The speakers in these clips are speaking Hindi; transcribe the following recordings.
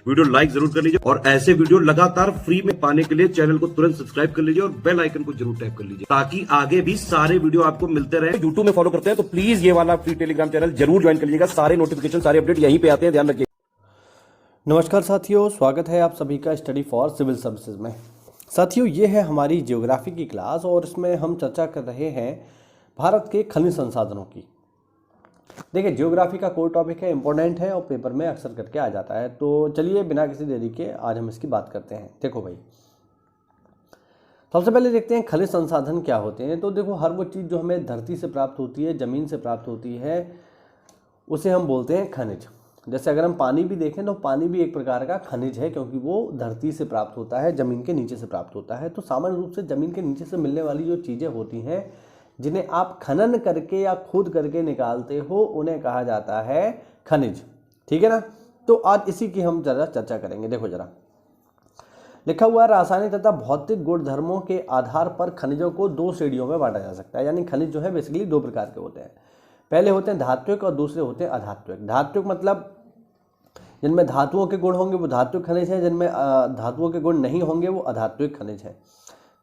वीडियो लाइक जरूर कर लीजिए और ऐसे वीडियो लगातार फ्री में पाने के लिए चैनल को तुरंत सब्सक्राइब कर लीजिए और बेल आइकन को जरूर टैप कर लीजिए ताकि आगे भी सारे वीडियो आपको मिलते रहे। यूट्यूब में फॉलो करते हैं तो प्लीज ये वाला फ्री टेलीग्राम चैनल जरूर ज्वाइन कर लीजिएगा। सारे नोटिफिकेशन सारे अपडेट यहीं पे आते हैं, ध्यान रखिए। नमस्कार साथियों, स्वागत है आप सभी का स्टडी फॉर सिविल सर्विसेज में। साथियों, ये है हमारी ज्योग्राफी की क्लास और इसमें हम चर्चा कर रहे हैं भारत के खनिज संसाधनों की। देखिए, ज्योग्राफी का कोर टॉपिक है, इंपॉर्टेंट है और पेपर में अक्सर करके आ जाता है। तो चलिए बिना किसी देरी के आज हम इसकी बात करते हैं। देखो भाई, सबसे पहले देखते हैं खनिज संसाधन क्या होते हैं। तो देखो, हर वो चीज़ जो हमें धरती से प्राप्त होती है, ज़मीन से प्राप्त होती है, उसे हम बोलते हैं खनिज। जैसे अगर हम पानी भी देखें तो पानी भी एक प्रकार का खनिज है, क्योंकि वो धरती से प्राप्त होता है, ज़मीन के नीचे से प्राप्त होता है। तो सामान्य रूप से ज़मीन के नीचे से मिलने वाली जो चीज़ें होती हैं, जिन्हें आप खनन करके या खोद करके निकालते हो, उन्हें कहा जाता है खनिज। ठीक है ना। तो आज इसी की हम ज़रा चर्चा करेंगे। देखो जरा, लिखा हुआ है, रासायनिक तथा भौतिक गुणधर्मों के आधार पर खनिजों को दो श्रेणियों में बांटा जा सकता है। यानी खनिज जो है बेसिकली दो प्रकार के होते हैं। पहले होते हैं धात्विक और दूसरे होते हैं अधात्विक। धात्विक मतलब जिनमें धातुओं के गुण होंगे वो धात्विक खनिज है, जिनमें धातुओं के गुण नहीं होंगे वो अधात्विक खनिज है।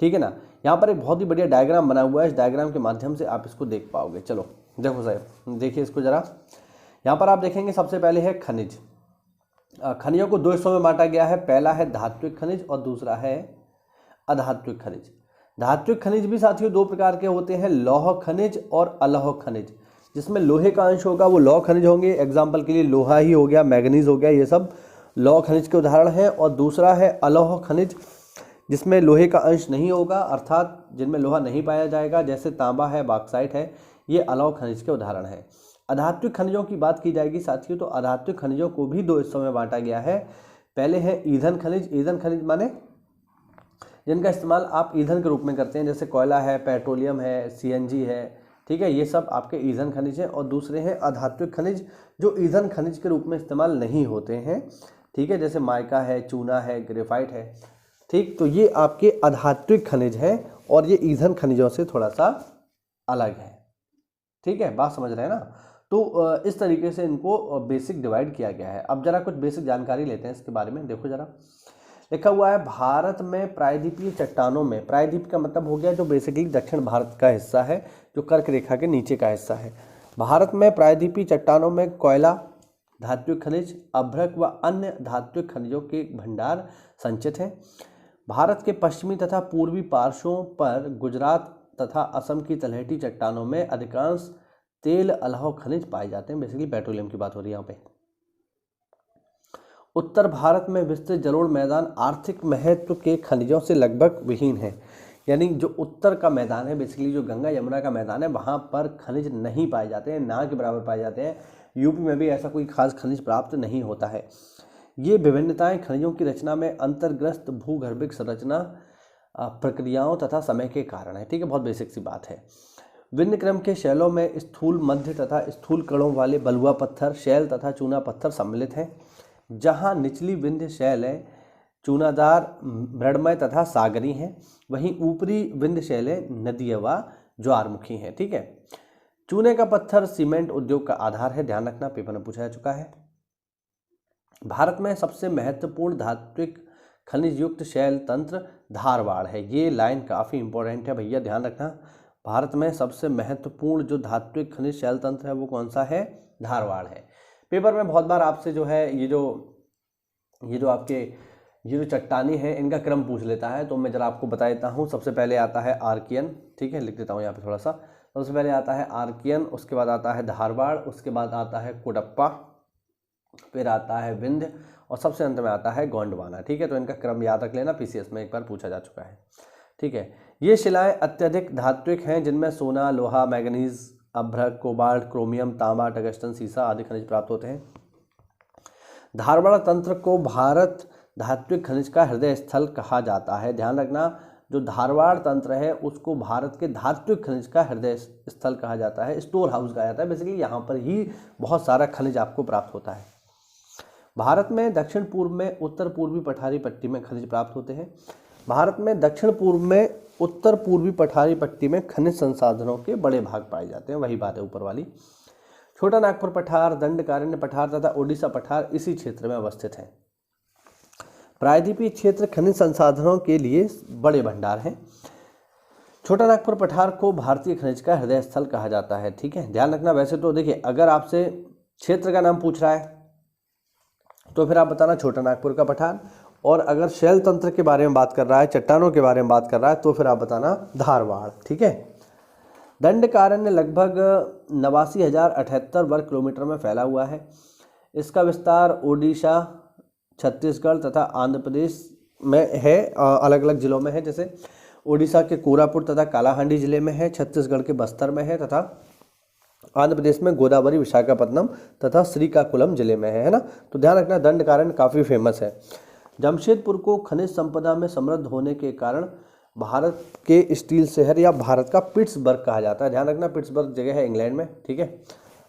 ठीक है ना। यहाँ पर एक बहुत ही बढ़िया डायग्राम बना हुआ है, इस डायग्राम के माध्यम से आप इसको देख पाओगे। चलो देखो साहब, देखिए इसको जरा। यहाँ पर आप देखेंगे सबसे पहले है खनिज। खनिजों को दो हिस्सों में बांटा गया है। पहला है धात्विक खनिज और दूसरा है अधात्विक खनिज। धात्विक खनिज भी साथियों दो प्रकार के होते हैं, लौह खनिज और अलौह खनिज। जिसमें लोहे का अंश होगा वो लौह खनिज होंगे। एग्जाम्पल के लिए लोहा ही हो गया, मैग्नीज हो गया, ये सब लौह खनिज के उदाहरण हैं। और दूसरा है अलौह खनिज, जिसमें लोहे का अंश नहीं होगा, अर्थात जिनमें लोहा नहीं पाया जाएगा, जैसे तांबा है, बॉक्साइट है, ये अलौह खनिज के उदाहरण हैं। अधात्विक खनिजों की बात की जाएगी साथियों, तो अधात्विक खनिजों को भी दो हिस्सों में बांटा गया है। पहले है ईंधन खनिज। ईंधन खनिज माने जिनका इस्तेमाल आप ईंधन के रूप में करते हैं, जैसे कोयला है, पेट्रोलियम है, सीएनजी है। ठीक है, ये सब आपके ईंधन खनिज हैं। और दूसरे हैं अधात्विक खनिज, जो ईंधन खनिज के रूप में इस्तेमाल नहीं होते हैं। ठीक है, जैसे माइका है, चूना है, ग्रेफाइट है। ठीक, तो ये आपके अधात्विक खनिज हैं और ये ईंधन खनिजों से थोड़ा सा अलग है। ठीक है, बात समझ रहे हैं ना। तो इस तरीके से इनको बेसिक डिवाइड किया गया है। अब जरा कुछ बेसिक जानकारी लेते हैं इसके बारे में। देखो जरा, लिखा हुआ है, भारत में प्रायद्वीपीय चट्टानों में, प्रायद्वीप का मतलब हो गया जो बेसिकली दक्षिण भारत का हिस्सा है, जो कर्क रेखा के नीचे का हिस्सा है। भारत में प्रायद्वीपीय चट्टानों में कोयला, धात्विक खनिज, अभ्रक व अन्य धात्विक खनिजों के भंडार संचित हैं। भारत के पश्चिमी तथा पूर्वी पार्श्वों पर गुजरात तथा असम की तलहटी चट्टानों में अधिकांश तेल अलौह खनिज पाए जाते हैं। बेसिकली पेट्रोलियम की बात हो रही है यहाँ पे। उत्तर भारत में विस्तृत जलोढ़ मैदान आर्थिक महत्व के खनिजों से लगभग विहीन है। यानी जो उत्तर का मैदान है, बेसिकली जो गंगा यमुना का मैदान है, वहाँ पर खनिज नहीं पाए जाते हैं, ना के बराबर पाए जाते हैं। यूपी में भी ऐसा कोई खास खनिज प्राप्त नहीं होता है। ये विभिन्नताएं खनिजों की रचना में अंतर्ग्रस्त भूगर्भिक संरचना, प्रक्रियाओं तथा समय के कारण है। ठीक है, बहुत बेसिक सी बात है। विंध्य क्रम के शैलों में स्थूल, मध्य तथा स्थूल कणों वाले बलुआ पत्थर, शैल तथा चूना पत्थर सम्मिलित हैं। जहाँ निचली विंध्य शैलें चूनादार, मृडमय तथा सागरी हैं, वहीं ऊपरी विंध्य शैलें नदीय व ज्वारमुखी हैं। ठीक है, चूने का पत्थर सीमेंट उद्योग का आधार है, ध्यान रखना, पेपर में पूछा जा चुका है। भारत में सबसे महत्वपूर्ण धात्विक खनिज युक्त शैल तंत्र धारवाड़ है। ये लाइन काफ़ी इंपॉर्टेंट है भैया, ध्यान रखना। भारत में सबसे महत्वपूर्ण जो धात्विक खनिज शैल तंत्र है वो कौन सा है? धारवाड़ है। पेपर में बहुत बार आपसे जो है ये जो आपके ये जो चट्टानी है इनका क्रम पूछ लेता है, तो मैं जरा आपको बता देता हूँ। सबसे पहले आता है आर्कियन। ठीक है, लिख देता हूँ यहाँ पे थोड़ा सा। सबसे पहले आता है आर्कियन, उसके बाद आता है धारवाड़, उसके बाद आता है कोडप्पा, फिर आता है विंध्य और सबसे अंत में आता है गोंडवाना। ठीक है, तो इनका क्रम याद रख लेना, पीसीएस में एक बार पूछा जा चुका है। ठीक है, ये शिलाएं अत्यधिक धात्विक हैं, जिनमें सोना, लोहा, मैग्नीज, अभ्रक, कोबाल्ट, क्रोमियम, तांबा, टंगस्टन, सीसा आदि खनिज प्राप्त होते हैं। धारवाड़ तंत्र को भारत धात्विक खनिज का हृदय स्थल कहा जाता है। ध्यान रखना, जो धारवाड़ तंत्र है उसको भारत के धात्विक खनिज का हृदय स्थल कहा जाता है, स्टोर हाउस कहा जाता है। बेसिकली यहाँ पर ही बहुत सारा खनिज आपको प्राप्त होता है। भारत में दक्षिण पूर्व में उत्तर पूर्वी पठारी पट्टी में खनिज प्राप्त होते हैं। भारत में दक्षिण पूर्व में उत्तर पूर्वी पठारी पट्टी में खनिज संसाधनों के बड़े भाग पाए जाते हैं। वही बात है ऊपर वाली। छोटा नागपुर पठार, दंडकारण्य पठार तथा ओडिशा पठार इसी क्षेत्र में अवस्थित हैं। प्रायद्वीपीय क्षेत्र खनिज संसाधनों के लिए बड़े भंडार हैं। छोटा नागपुर पठार को भारतीय खनिज का हृदय स्थल कहा जाता है। ठीक है, ध्यान रखना। वैसे तो देखिए, अगर आपसे क्षेत्र का नाम पूछ रहा है तो फिर आप बताना छोटा नागपुर का पठार, और अगर शैल तंत्र के बारे में बात कर रहा है, चट्टानों के बारे में बात कर रहा है, तो फिर आप बताना धारवाड़। ठीक है। दंडकारण्य लगभग 89,078 वर्ग किलोमीटर में फैला हुआ है। इसका विस्तार ओडिशा, छत्तीसगढ़ तथा आंध्र प्रदेश में है, अलग अलग जिलों में है। जैसे ओडिशा के कोरापुट तथा कालाहांडी जिले में है, छत्तीसगढ़ के बस्तर में है तथा आंध्र प्रदेश में गोदावरी, विशाखापट्टनम तथा श्रीकाकुलम जिले में है ना। तो ध्यान रखना, दंडकारण्य काफ़ी फेमस है। जमशेदपुर को खनिज संपदा में समृद्ध होने के कारण भारत के स्टील शहर या भारत का पिट्सबर्ग कहा जाता है। ध्यान रखना, पिट्सबर्ग जगह है इंग्लैंड में। ठीक है,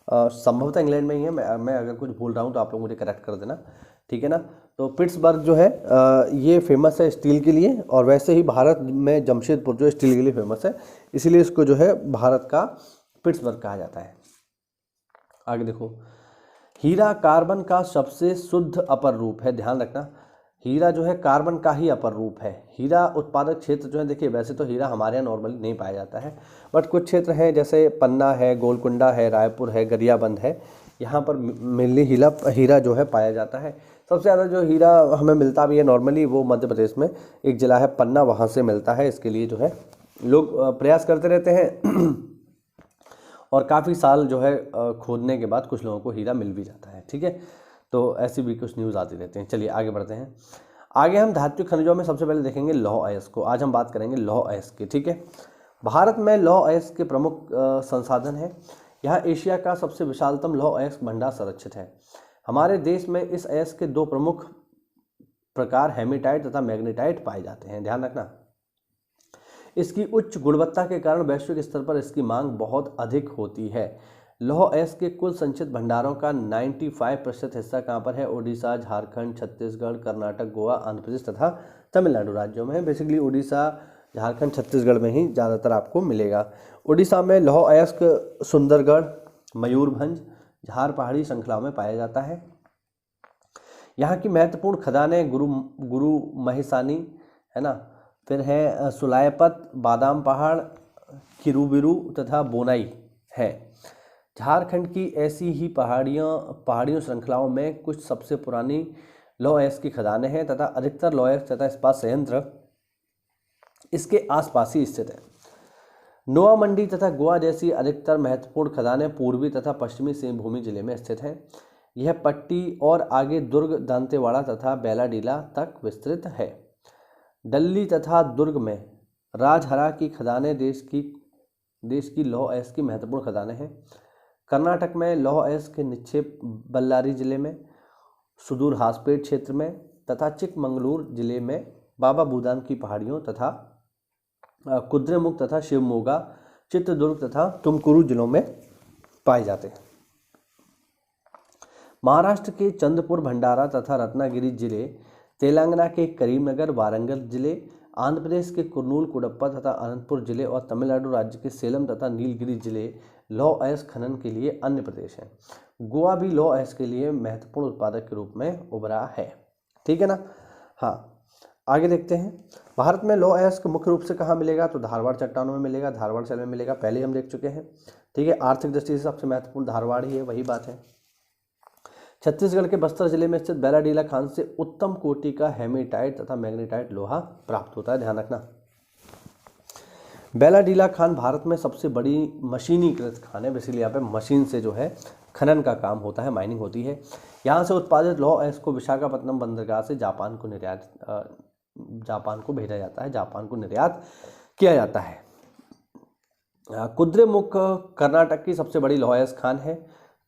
संभवतः इंग्लैंड में ही है। मैं अगर कुछ भूल रहा हूँ तो आप लोग मुझे करेक्ट कर देना। ठीक है ना। तो पिट्सबर्ग जो है ये फेमस है स्टील के लिए, और वैसे ही भारत में जमशेदपुर जो स्टील के लिए फेमस है, इसीलिए इसको जो है भारत का पिट्सबर्ग कहा जाता है। आगे देखो, हीरा कार्बन का सबसे शुद्ध अपर रूप है। ध्यान रखना, हीरा जो है कार्बन का ही अपर रूप है। हीरा उत्पादक क्षेत्र जो है, देखिए वैसे तो हीरा हमारे यहाँ नॉर्मली नहीं पाया जाता है, बट कुछ क्षेत्र हैं जैसे पन्ना है, गोलकुंडा है, रायपुर है, गरियाबंद है, यहाँ पर मेनली हीरा जो है पाया जाता है। सबसे ज़्यादा जो हीरा हमें मिलता भी है नॉर्मली, वो मध्य प्रदेश में एक जिला है पन्ना, वहाँ से मिलता है। इसके लिए जो है लोग प्रयास करते रहते हैं और काफ़ी साल जो है खोदने के बाद कुछ लोगों को हीरा मिल भी जाता है। ठीक है, तो ऐसी भी कुछ न्यूज़ आती रहती हैं। चलिए आगे बढ़ते हैं। आगे हम धातु खनिजों में सबसे पहले देखेंगे लौह अयस्क को। आज हम बात करेंगे लौह अयस्क की। ठीक है, भारत में लौह अयस्क के प्रमुख संसाधन हैं। यहाँ एशिया का सबसे विशालतम लौह अयस्क भंडार संरक्षित है। हमारे देश में इस अयस्क के दो प्रमुख प्रकार हेमेटाइट तथा मैग्नेटाइट पाए जाते हैं। ध्यान रखना, इसकी उच्च गुणवत्ता के कारण वैश्विक स्तर पर इसकी मांग बहुत अधिक होती है। लौह अयस्क के कुल संचित भंडारों का 95% हिस्सा कहाँ पर है? ओडिशा, झारखंड, छत्तीसगढ़, कर्नाटक, गोवा, आंध्र प्रदेश तथा तमिलनाडु राज्यों में है। बेसिकली ओडिशा, झारखंड, छत्तीसगढ़ में ही ज़्यादातर आपको मिलेगा। ओडिशा में लौह अयस्क सुंदरगढ़, मयूरभंज, झार पहाड़ी श्रृंखलाओं में पाया जाता है। यहाँ की महत्वपूर्ण खदानें गुरु महिसानी है ना, फिर है सुलायपत, बादाम पहाड़, किरुबिरु तथा बोनाई है। झारखंड की ऐसी ही पहाड़ियों श्रृंखलाओं में कुछ सबसे पुरानी लौह अयस्क की खदानें हैं तथा अधिकतर लौह अयस्क तथा इस्पात संयंत्र इसके आसपास ही स्थित है। नोआ मंडी तथा गोवा जैसी अधिकतर महत्वपूर्ण खदानें पूर्वी तथा पश्चिमी सिंहभूमि जिले में स्थित हैं। यह पट्टी और आगे दुर्ग, दांतेवाड़ा तथा बेलाडीला तक विस्तृत है। डल्ली तथा दुर्ग में राजहरा की खदानें देश की लौह अयस्क की महत्वपूर्ण खदानें हैं। कर्नाटक में लौह अयस्क के निक्षेप बल्लारी जिले में, सुदूर हासपेट क्षेत्र में तथा चिकमंगलूर जिले में बाबा बूदान की पहाड़ियों तथा कुद्रेमुख तथा शिवमोगा, चित्रदुर्ग तथा तुमकुरू जिलों में पाए जाते हैं। महाराष्ट्र के चंद्रपुर, भंडारा तथा रत्नागिरी जिले, तेलंगाना के करीमनगर, वारंगल जिले, आंध्र प्रदेश के कुर्नूल, कुडप्पा तथा अनंतपुर जिले और तमिलनाडु राज्य के सेलम तथा नीलगिरी जिले लौह अयस्क खनन के लिए अन्य प्रदेश हैं। गोवा भी लौह अयस्क के लिए महत्वपूर्ण उत्पादक के रूप में उभरा है। ठीक है ना। हाँ, आगे देखते हैं। भारत में लौह अयस्क मुख्य रूप से कहाँ मिलेगा? तो धारवाड़ चट्टानों में मिलेगा, धारवाड़ शैल में मिलेगा, पहले हम देख चुके हैं। ठीक है, आर्थिक दृष्टि से सबसे महत्वपूर्ण धारवाड़ ही है, वही बात है। छत्तीसगढ़ के बस्तर जिले में स्थित बेलाडीला खान से उत्तम कोटि का हेमेटाइट तथा मैग्नेटाइट लोहा प्राप्त होता है। ध्यान रखना, बेलाडीला खान भारत में सबसे बड़ी मशीनीकृत खान है। बेसिकली यहाँ पे मशीन से जो है खनन का काम होता है, माइनिंग होती है। यहाँ से उत्पादित लौह अयस्क को विशाखापट्टनम बंदरगाह से जापान को भेजा जाता है, जापान को निर्यात किया जाता है। कुद्रेमुख कर्नाटक की सबसे बड़ी लौह अयस्क खान है।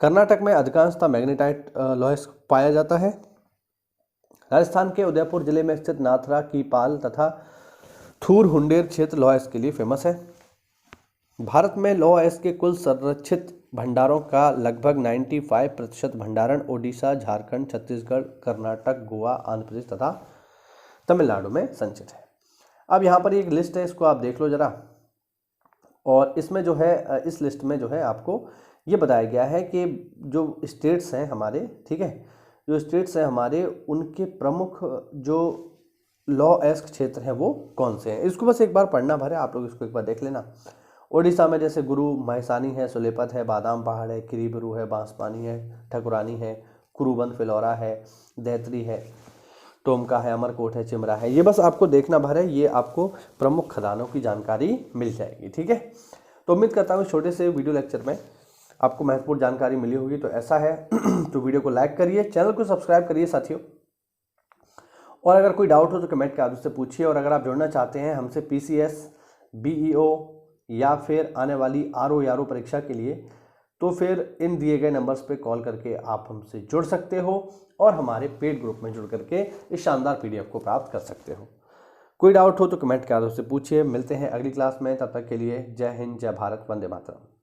कर्नाटक में अधिकांशतः मैग्नेटाइट लौह अयस्क पाया जाता है। राजस्थान के उदयपुर जिले में स्थित नाथरा, कीपाल तथा थूर हुंडेर क्षेत्र लौह अयस्क के लिए फेमस है। भारत में लौह अयस्क के कुल संरक्षित भंडारों का लगभग 95% भंडारण ओडिशा, झारखंड, छत्तीसगढ़, कर्नाटक, गोवा, आंध्र प्रदेश तथा तमिलनाडु में संचित है। अब यहाँ पर एक लिस्ट है, इसको आप देख लो जरा। और इसमें जो है, इस लिस्ट में जो है आपको ये बताया गया है कि जो स्टेट्स हैं हमारे, ठीक है, जो स्टेट्स हैं हमारे, उनके प्रमुख जो लॉ एस्क क्षेत्र हैं वो कौन से हैं। इसको बस एक बार पढ़ना भर है, आप लोग इसको एक बार देख लेना। उड़ीसा में जैसे गुरु महसानी है, सुलेपत है, बादाम पहाड़ है, किरीबरू है, बांसपानी है, ठकुरानी है, कुरुबंद फिलौरा है, दैत्री है, टोमका है, अमरकोट है, चिमरा है। ये बस आपको देखना भर है, ये आपको प्रमुख खदानों की जानकारी मिल जाएगी। ठीक है, तो उम्मीद करता हूँ छोटे से वीडियो लेक्चर में आपको महत्वपूर्ण जानकारी मिली होगी। तो ऐसा है तो वीडियो को लाइक करिए, चैनल को सब्सक्राइब करिए साथियों, और अगर कोई डाउट हो तो कमेंट के आदि से पूछिए। और अगर आप जुड़ना चाहते हैं हमसे PCS, BEO या फिर आने वाली RO यारो परीक्षा के लिए, तो फिर इन दिए गए नंबर्स पे कॉल करके आप हमसे जुड़ सकते हो और हमारे पेड ग्रुप में जुड़ करके इस शानदार PDF को प्राप्त कर सकते हो। कोई डाउट हो तो कमेंट के आदि से पूछिए। मिलते हैं अगली क्लास में, तब तक के लिए जय हिंद, जय भारत, वंदे मातरम।